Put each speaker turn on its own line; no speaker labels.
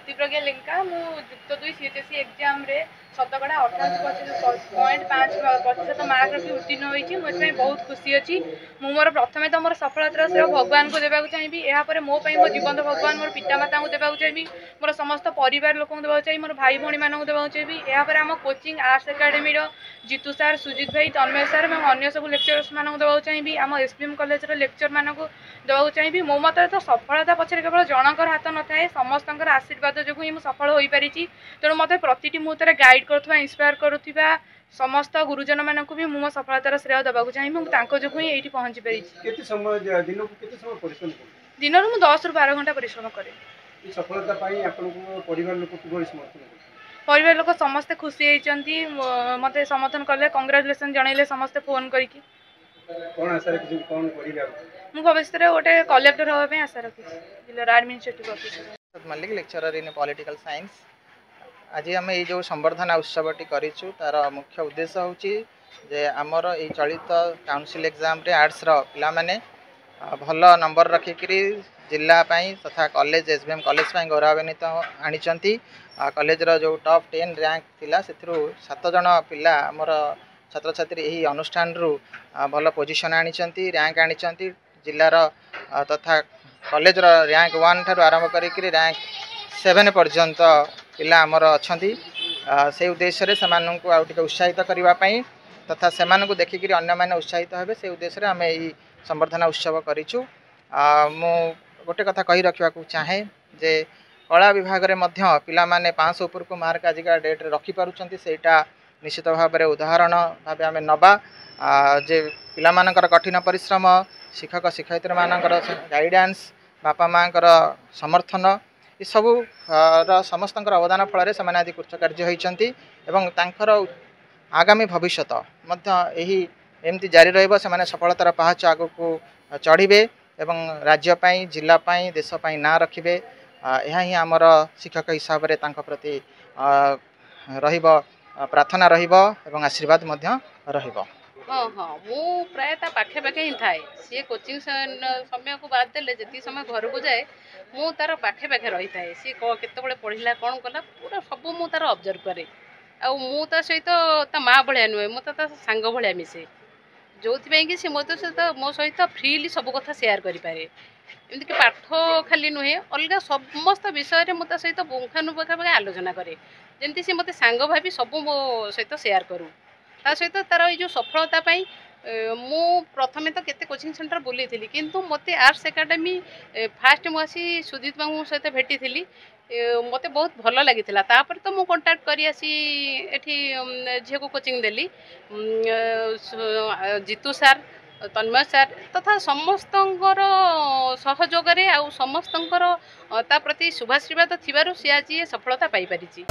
स्थिति प्रज्ञा लेंका मु युक्त 2 सीएचएससी एग्जाम रे शतकड़ा 88.5% मार्क रखी उत्तीर्ण होती मुझे बहुत खुशी अच्छी मोर प्रथम तो मोर सफलतार श्रेय भगवान को देवाक चाहिए यापर मो मो जीवंत भगवान मोर पितामाता को देवाक चाहिए मोर समस्त परिवार लोक देवाक चाहिए मोर भाई भाई मानक देवाक चाहिए यापर आम कोचिंग आर्ट्स एकाडेमी जीतू सार सुजित भाई तन्मय सार और अन्य सब लेक्चरर्स मानक देवाक चाहिए आम एसपीएम कॉलेज लेक्चर मानक देवाक चाहिए मो मत तो सफलता पछरे केवल जनकर हाथ न थाए समस्त आशीर्वाद जो ही सफल हो पारि तेणु मत प्रति मुहूर्त गाइड करुवा इंस्पायर करुवा समस्त गुरुजन मानक भी मो सफलतार श्रेय देवाक चाहिए जो ही ये पहुँची पारि दिन में 10 ରୁ 12 घंटा परिश्रम करे
सफलता परिवार
लोक समस्ते खुशी होती मत समर्थन कले कंग्राचुलेसन जनइले समस्ते फोन करके भविष्य में गोटे कलेक्टर हाँपी आशा रखी जिला administrative officer
Mallick lecturer in political science आज आम ये जो संवर्धना उत्सवटी करूँ तार मुख्य उद्देश्य हूँ जे आमर ये चलित काउंसिल एग्जाम रे आर्ट्स पिला माने भल नंबर रखिकी जिलापाई तथा कॉलेज एसबीएम कॉलेज गौरवान्वित आनी कॉलेज जो टॉप 10 रैंक थिला से 7 जन पिला आमर छात्र छात्री यही अनुष्ठान भल पोजिशन आनी रैंक आनी जिलार तथा कॉलेज रैंक 1 ठार आरंभ करी रैंक 7 पर्यंत पिला आमर अच्छा से उद्देश्य से उत्साहित करने तथा से देखिक अन्य मैंने उत्साहित हे से उद्देश्य आम यही संवर्धना उत्सव करूँ मु गोटे कथा कही रखा चाहे जे कला विभाग में पिला माने 500 ऊपर को मार्क आजिका डेट रखिपार्टी सेटा निश्चित भाव में उदाहरण भाव आम नवा जे पिला मानकर कठिन परिश्रम शिक्षक शिक्षयित्री मानकर गाइडेंस बापा माँ समर्थन ये सब समस्त अवदान फल से आज कृतकार्य होती आगामी भविष्य एमती जारी रही सफलतार पहाच आग को चढ़े एवं राज्यपाई जिलापाई देशपाई ना रखिए यह ही आमर शिक्षक हिसाब से प्रति प्रार्थना एवं आशीर्वाद
हाँ हाँ मु प्राय पाखे पाखे ही थाए सी कोचिंग समय को बाद देले जी समय घर को जाए मु तार पाखे पाखे रही थाए सी केतबेले पढ़िला कौन कला पूरा सब मु तार ऑब्जर्व करे आ मु ता सहित ता माँ भाया नुहे मु ता सांग भाया मिसे जो कि सी मो सहित फ्रीली सब कथा शेयर करें एमती पाठ खाली नुहे अलग समस्त विषय में मुझे सहित पुंखानुपुंख आलोचना करे जमती सी मत सांग भावी सब मो सहित शेयर करूँ ता सहित तार ये सफलता मु प्रथमे तो केते कोचिंग सेंटर बुली थी किंतु मते आर्ट्स एकेडमी फास्ट मुझे सुदीप बाबू सहित भेटी थी मते बहुत भल लगी तापर तो मु कांटेक्ट करी आसी एठी झील को कोचिंग देली जीतू सार तन्मय सार तथा समस्त सहयोग समस्त प्रति शुभाशीर्वाद थी सी आज सफलता पाई पारिछि।